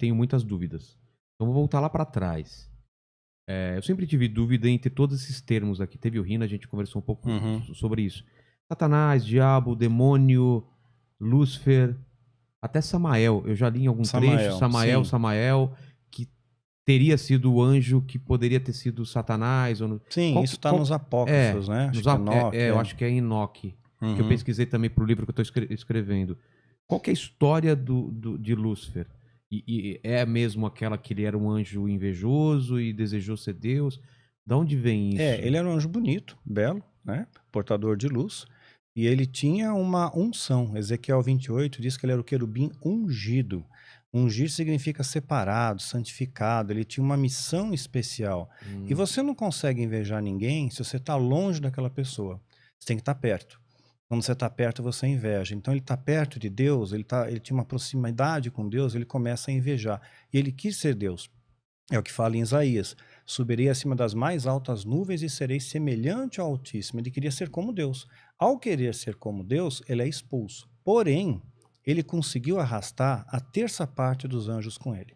tenho muitas dúvidas. Então vou voltar lá para trás. Eu sempre tive dúvida entre todos esses termos aqui. Teve o Rino, a gente conversou um pouco sobre isso. Satanás, diabo, demônio, Lúcifer, até Samael. Eu já li em algum trecho, Samael, que teria sido o anjo que poderia ter sido Satanás. Sim, isso está nos apócrifos, né? Eu acho que é Enoque, que eu pesquisei também para o livro que eu estou escrevendo. Qual que é a história de Lúcifer? E é mesmo aquela que ele era um anjo invejoso e desejou ser Deus? Da onde vem isso? Ele era um anjo bonito, belo, né? Portador de luz. E ele tinha uma unção. Ezequiel 28 diz que ele era o querubim ungido. Ungir significa separado, santificado. Ele tinha uma missão especial. E você não consegue invejar ninguém se você está longe daquela pessoa. Você tem que estar perto. Quando você está perto, você inveja. Então ele está perto de Deus, ele tinha uma proximidade com Deus, ele começa a invejar. E ele quis ser Deus. É o que fala em Isaías. Subirei acima das mais altas nuvens e serei semelhante ao Altíssimo. Ele queria ser como Deus. Ao querer ser como Deus, ele é expulso. Porém, ele conseguiu arrastar a terça parte dos anjos com ele.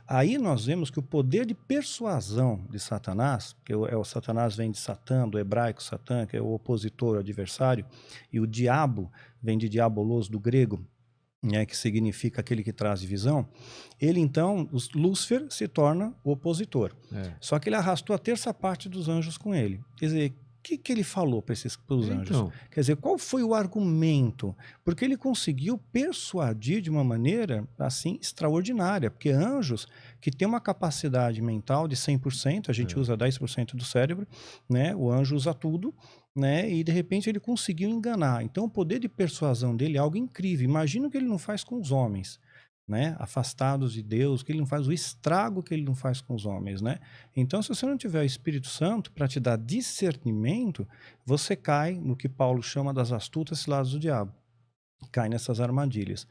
Aí nós vemos que o poder de persuasão de Satanás, que o Satanás vem de Satã, do hebraico Satã, que é o opositor, o adversário, e o diabo vem de diabolos, do grego, né, que significa aquele que traz divisão. Ele então, Lúcifer se torna o opositor. Só que ele arrastou a terça parte dos anjos com ele. Quer dizer, o que ele falou para os anjos? Quer dizer, qual foi o argumento? Porque ele conseguiu persuadir de uma maneira assim extraordinária, porque anjos que têm uma capacidade mental de 100%, a gente usa 10% do cérebro, né? O anjo usa tudo, né? E de repente ele conseguiu enganar. Então o poder de persuasão dele é algo incrível. Imagina o que ele não faz com os homens, né? Afastados de Deus, que ele não faz, o estrago que ele não faz com os homens, né? Então, se você não tiver o Espírito Santo para te dar discernimento, você cai no que Paulo chama das astutas ciladas do diabo, cai nessas armadilhas,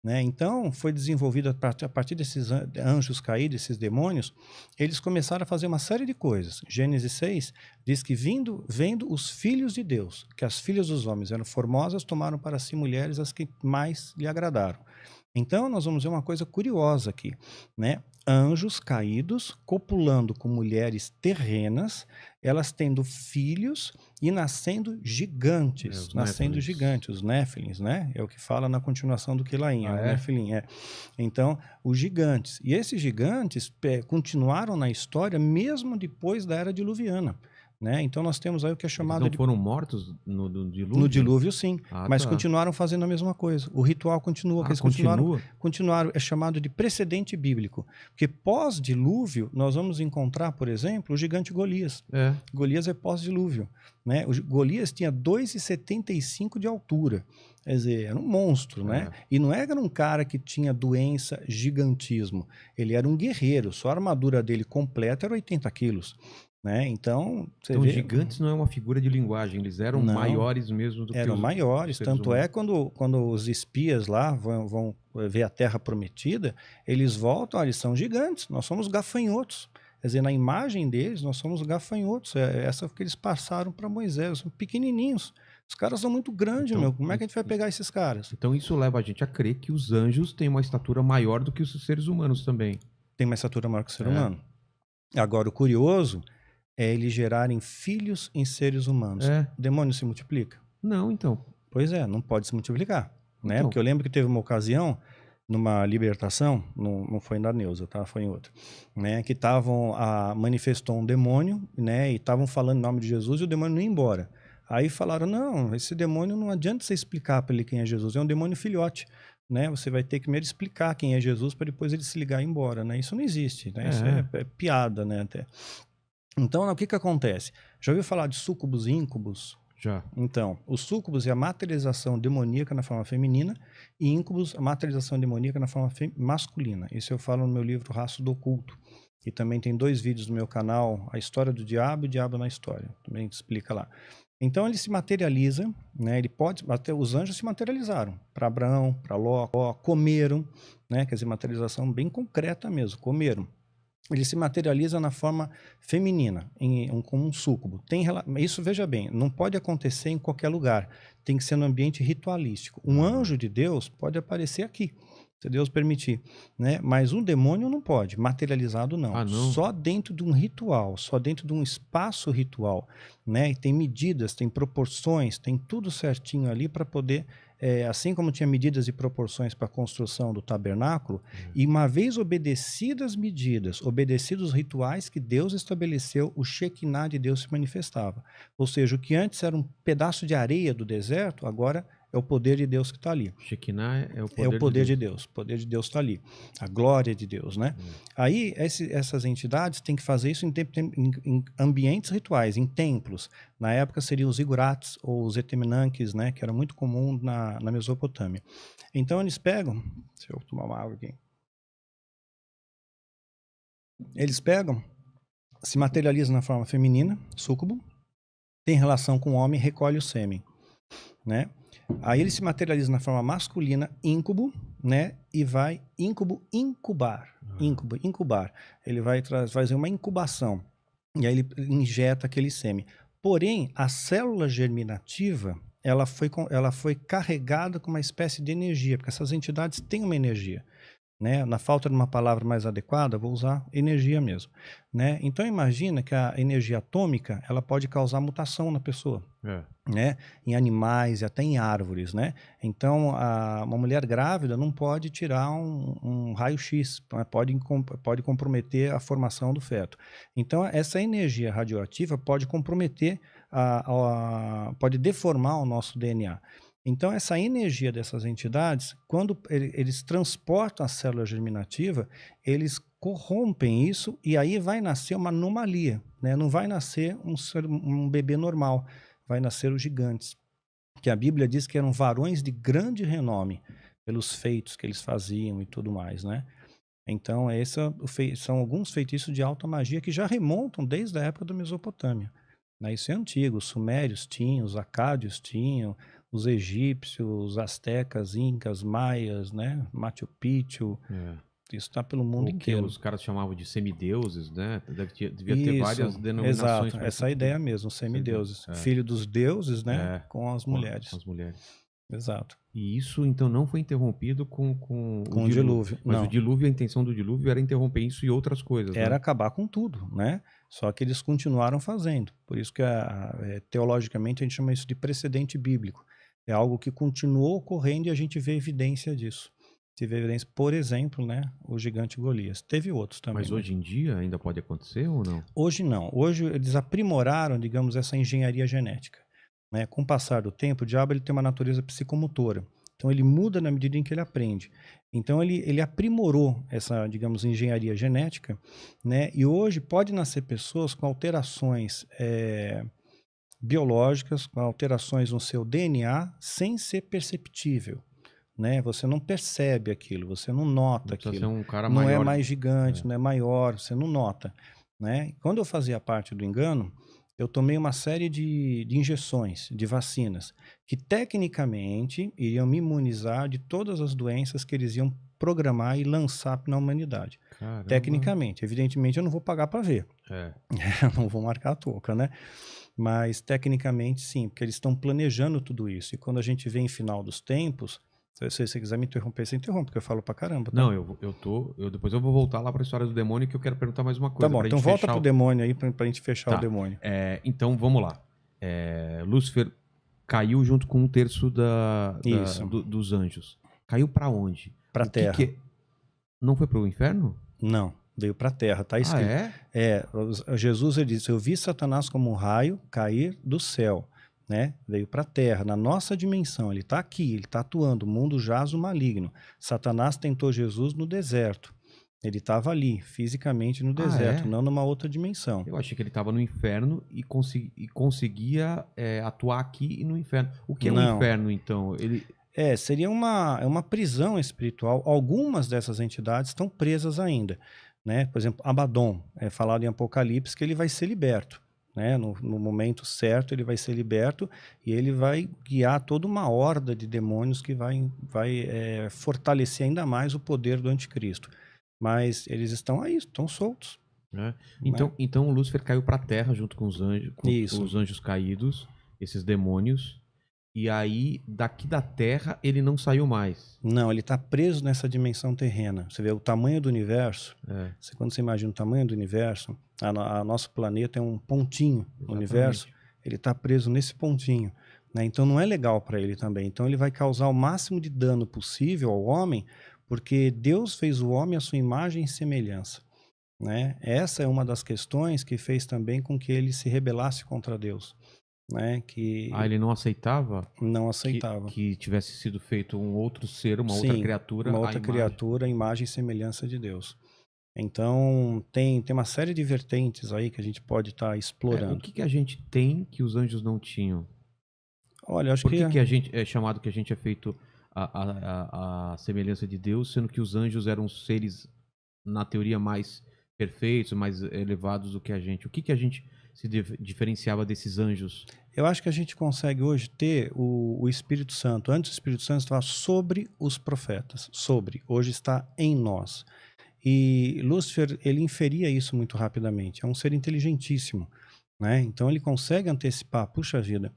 né? Então, foi desenvolvido a partir desses anjos caídos, esses demônios, eles começaram a fazer uma série de coisas. Gênesis 6 diz que vendo os filhos de Deus, que as filhas dos homens eram formosas, tomaram para si mulheres as que mais lhe agradaram. Então, nós vamos ver uma coisa curiosa aqui, né? Anjos caídos copulando com mulheres terrenas, elas tendo filhos e nascendo gigantes, os Néfilins, né? É o que fala na continuação do Quilaim, o Néfilim, Então, os gigantes. E esses gigantes continuaram na história mesmo depois da Era Diluviana. Né? Então nós temos aí o que é chamado Eles não foram mortos no dilúvio? No dilúvio, sim, mas continuaram fazendo a mesma coisa. O ritual continua, que eles continuaram, é chamado de precedente bíblico. Porque pós-dilúvio, nós vamos encontrar, por exemplo, o gigante Golias. Golias é pós-dilúvio. Né? O Golias tinha 2,75 de altura. Quer dizer, era um monstro, né? E não era um cara que tinha doença, gigantismo. Ele era um guerreiro, só a armadura dele completa era 80 quilos. Né? Então, os gigantes não é uma figura de linguagem, eles eram maiores mesmo do que eram maiores, tanto humanos. É quando os espias lá vão ver a Terra Prometida, eles voltam, eles são gigantes, nós somos gafanhotos. Quer dizer, na imagem deles, nós somos gafanhotos. Essa que eles passaram para Moisés, são pequenininhos. Os caras são muito grandes, como é que a gente vai pegar esses caras? Então isso leva a gente a crer que os anjos têm uma estatura maior do que os seres humanos também. Tem uma estatura maior que o ser humano. Agora, o curioso é eles gerarem filhos em seres humanos. O demônio se multiplica? Não, então. Pois é, não pode se multiplicar. Né? Porque eu lembro que teve uma ocasião, numa libertação, não foi na Neuza, tá? Foi em outra, né? Que manifestou um demônio, né? E estavam falando em nome de Jesus e o demônio não ia embora. Aí falaram, não, esse demônio não adianta você explicar para ele quem é Jesus, é um demônio filhote. Né? Você vai ter que primeiro explicar quem é Jesus para depois ele se ligar e ir embora. Né? Isso não existe, né? Isso é piada, né? Até. Então, o que acontece? Já ouviu falar de súcubos e íncubos? Já. Então, os súcubos é a materialização demoníaca na forma feminina e íncubos a materialização demoníaca na forma masculina. Isso eu falo no meu livro Rastro do Oculto. E também tem 2 vídeos no meu canal, A História do Diabo e o Diabo na História. Também explica lá. Então ele se materializa, né? Até os anjos se materializaram para Abraão, para Ló, comeram, né? Quer dizer, materialização bem concreta mesmo, comeram. Ele se materializa na forma feminina, como um súcubo. Isso, veja bem, não pode acontecer em qualquer lugar. Tem que ser no ambiente ritualístico. Um anjo de Deus pode aparecer aqui. se Deus permitir, né? Mas um demônio não pode, materializado não. Ah, não? Só dentro de um ritual, só dentro de um espaço ritual, né? E tem medidas, tem proporções, tem tudo certinho ali para poder, assim como tinha medidas e proporções para a construção do tabernáculo, e uma vez obedecidas as medidas, obedecidos os rituais que Deus estabeleceu, o Shekinah de Deus se manifestava. Ou seja, o que antes era um pedaço de areia do deserto, agora é o poder de Deus que está ali. Shekinah é o poder, É o poder de de Deus. Deus. O poder de Deus está ali. A glória de Deus, né? Aí, essas entidades têm que fazer isso em ambientes rituais, em templos. Na época seriam os igurates ou os etemenanques, né? Que era muito comum na Mesopotâmia. Então, eles pegam... Deixa eu tomar uma água aqui. Eles pegam, se materializam na forma feminina, súcubo, tem relação com o homem, recolhe o sêmen, né? Aí ele se materializa na forma masculina, íncube, né? E vai incubar. Ele vai fazer uma incubação. E aí ele injeta aquele sêmen. Porém, a célula germinativa, ela foi carregada com uma espécie de energia, porque essas entidades têm uma energia. Né? Na falta de uma palavra mais adequada, vou usar energia mesmo, né? Então imagina que a energia atômica ela pode causar mutação na pessoa, né? Em animais e até em árvores, né? Então uma mulher grávida não pode tirar um raio-x, pode comprometer a formação do feto. Então essa energia radioativa pode comprometer, pode deformar o nosso DNA. Então, essa energia dessas entidades, quando eles transportam a célula germinativa, eles corrompem isso e aí vai nascer uma anomalia, né? Não vai nascer um bebê normal, vai nascer os gigantes, que a Bíblia diz que eram varões de grande renome, pelos feitos que eles faziam e tudo mais, né? Então, são alguns feitiços de alta magia que já remontam desde a época da Mesopotâmia. Né? Isso é antigo, os sumérios tinham, os acádios tinham, os egípcios, os astecas, incas, maias, né? Machu Picchu, isso está pelo mundo inteiro. Os caras chamavam de semideuses, né? Devia ter várias denominações. Exato, essa ideia mesmo, semideuses. Filho dos deuses, né? Com as mulheres. Com as mulheres. Exato. E isso, então, não foi interrompido com o dilúvio. Mas não. o dilúvio, a intenção do dilúvio era interromper isso e outras coisas, Era né? acabar com tudo, né? Só que eles continuaram fazendo. Por isso que, teologicamente, a gente chama isso de precedente bíblico. É algo que continuou ocorrendo e a gente vê evidência disso. Teve evidência, por exemplo, né? O gigante Golias. Teve outros também. Mas hoje em dia ainda pode acontecer ou não? Hoje não. Hoje eles aprimoraram, digamos, essa engenharia genética. Né? Com o passar do tempo, o diabo ele tem uma natureza psicomotora. Então ele muda na medida em que ele aprende. Então ele aprimorou essa, digamos, engenharia genética, né? E hoje pode nascer pessoas com alterações biológicas, com alterações no seu DNA, sem ser perceptível. Né? Você não percebe aquilo, você não nota aquilo. Ser um cara não maior, é mais gigante, não é maior, você não nota. Né? Quando eu fazia parte do engano, eu tomei uma série de injeções, de vacinas, que tecnicamente iriam me imunizar de todas as doenças que eles iam programar e lançar na humanidade. Caramba. Tecnicamente. Evidentemente, eu não vou pagar para ver. Eu não vou marcar a touca, né? Mas, tecnicamente, sim, porque eles estão planejando tudo isso. E quando a gente vê em final dos tempos, se você quiser me interromper, você interrompe, porque eu falo pra caramba. Tá? Não, depois eu vou voltar lá pra história do demônio, que eu quero perguntar mais uma coisa. Tá bom, então volta pro demônio aí, pra gente fechar o demônio. Então, vamos lá. Lúcifer caiu junto com 1/3 dos anjos. Caiu pra onde? Pra terra. Não foi pro inferno? Não, veio pra terra, tá escrito. Jesus, ele disse, eu vi Satanás como um raio cair do céu. Né? Veio para a Terra, na nossa dimensão, ele está aqui, ele está atuando, o mundo jaz o maligno. Satanás tentou Jesus no deserto, ele estava ali, fisicamente no deserto, não numa outra dimensão. Eu achei que ele estava no inferno e conseguia atuar aqui e no inferno. O que é o inferno, então? Seria uma prisão espiritual. Algumas dessas entidades estão presas ainda. Né? Por exemplo, Abaddon, é falado em Apocalipse que ele vai ser liberto. Né? No momento certo ele vai ser liberto e ele vai guiar toda uma horda de demônios que vai fortalecer ainda mais o poder do anticristo. Mas eles estão aí, estão soltos. Então o Lúcifer caiu para a terra junto com os anjos, os anjos caídos, esses demônios. E aí, daqui da Terra, ele não saiu mais. Não, ele está preso nessa dimensão terrena. Você vê o tamanho do universo. É, Quando você imagina o tamanho do universo, a nosso planeta é um pontinho no universo. exatamente. Ele está preso nesse pontinho, né? Então não é legal para ele também. Então ele vai causar o máximo de dano possível ao homem, porque Deus fez o homem à sua imagem e semelhança, né? Essa é uma das questões que fez também com que ele se rebelasse contra Deus, né? Ah, Que ele não aceitava não aceitava. que tivesse sido feito um outro ser, uma outra Sim, criatura, uma à outra imagem. criatura, a imagem e semelhança de Deus. Então, tem uma série de vertentes aí que a gente pode estar O explorando. que que a gente tem que os anjos não tinham? Olha, acho Por que que a gente é chamado que a gente é feito a semelhança de Deus, sendo que os anjos eram seres, na teoria, mais perfeitos, mais elevados do que a gente? O que que a gente se diferenciava desses anjos? eu acho que a gente consegue hoje ter o Espírito Santo. Antes o Espírito Santo estava sobre os profetas, hoje está em nós. E Lúcifer, ele inferia isso muito rapidamente. É um ser inteligentíssimo, né? Então ele consegue antecipar, puxa vida,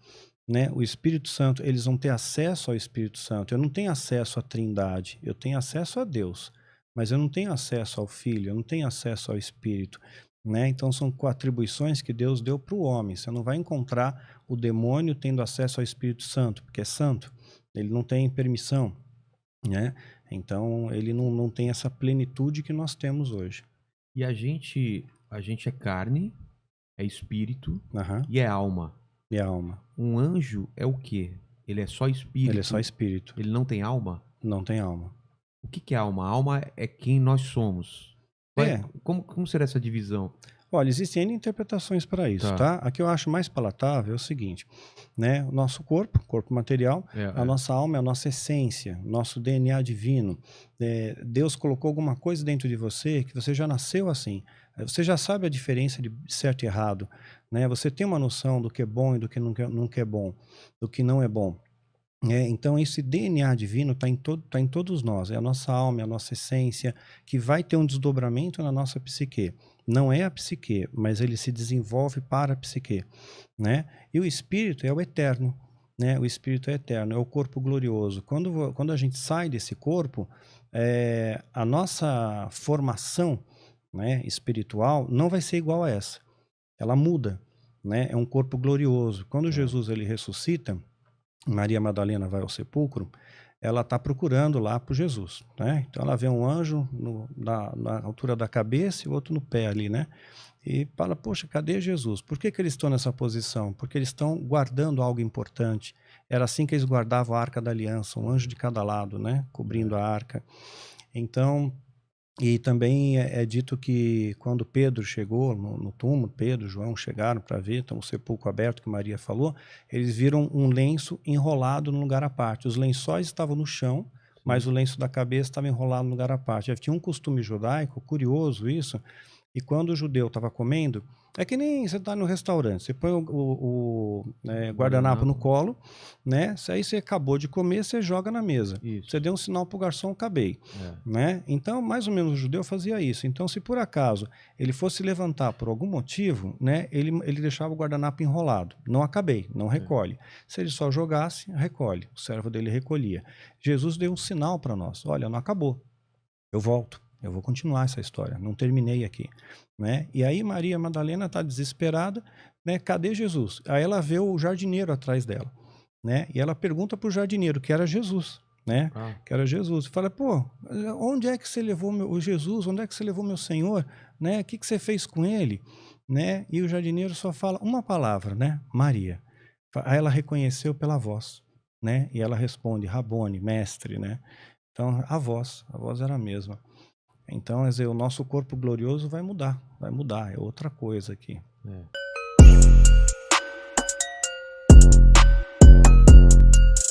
né? O Espírito Santo, eles vão ter acesso ao Espírito Santo. Eu não tenho acesso à Trindade, eu tenho acesso a Deus, mas eu não tenho acesso ao Filho, eu não tenho acesso ao Espírito, né? Então são atribuições que Deus deu para o homem. Você não vai encontrar o demônio tendo acesso ao Espírito Santo, porque é santo. Ele não tem permissão, né? Então ele não tem essa plenitude que nós temos hoje. E a gente é carne, é espírito Aham. e é alma. E a alma? Um anjo é o quê? Ele é só Ele é só espírito, espírito, ele não tem alma? não tem alma. O que que é alma? A alma é quem nós somos. É, Como será essa divisão? olha, existem N interpretações para isso, Tá. tá? A que eu acho mais palatável é o seguinte, né? O nosso corpo material, a É. nossa alma é a nossa essência, nosso DNA divino. Deus colocou alguma coisa dentro de você que você já nasceu assim. Você já sabe a diferença de certo e errado, né? Você tem uma noção do que é bom e do que nunca é bom, do que não é bom. Então esse DNA divino está em todos nós, é a nossa alma, é a nossa essência, que vai ter um desdobramento na nossa psique. Não é a psique, mas ele se desenvolve para a psique, né? E o espírito é o eterno, né? O espírito é eterno, é o corpo glorioso. Quando a gente sai desse corpo, a nossa formação, né, espiritual não vai ser igual a essa. Ela muda, né? É um corpo glorioso. Quando É. Jesus ele ressuscita, Maria Madalena vai ao sepulcro, ela está procurando lá por Jesus, né? Então ela vê um anjo na altura da cabeça e o outro no pé ali, né? E fala, poxa, cadê Jesus? Por que eles estão nessa posição? Porque eles estão guardando algo importante. Era assim que eles guardavam a Arca da Aliança, um anjo de cada lado, né? Cobrindo a arca. Então, e também é dito que quando Pedro chegou no túmulo, Pedro, João chegaram para ver, então o sepulcro aberto que Maria falou, eles viram um lenço enrolado num lugar à parte. Os lençóis estavam no chão, mas o lenço da cabeça estava enrolado num lugar à parte. Já tinha um costume judaico, curioso isso, e quando o judeu estava comendo, é que nem você está no restaurante, você põe o guardanapo no colo, né? Aí você acabou de comer, você joga na mesa. Isso. Você deu um sinal para o garçom, acabei. Né? Então, mais ou menos o judeu fazia isso. Então, se por acaso ele fosse levantar por algum motivo, né, ele deixava o guardanapo enrolado. Não acabei, não recolhe. Se ele só jogasse, recolhe. O servo dele recolhia. Jesus deu um sinal para nós. Olha, não acabou. Eu volto. Eu vou continuar essa história. Não terminei aqui. Né? E aí Maria Madalena está desesperada. Né? Cadê Jesus? Aí ela vê o jardineiro atrás dela. Né? E ela pergunta para o jardineiro, que era Jesus. Né? Que era Jesus. Fala, pô, onde é que você levou o Jesus? Onde é que você levou meu Senhor? Né? O que você fez com ele? Né? E o jardineiro só fala uma palavra, né? Maria. Aí ela reconheceu pela voz, né? E ela responde, Rabone, mestre, né? Então a voz era a mesma. Então, quer dizer, o nosso corpo glorioso vai mudar, é outra coisa aqui.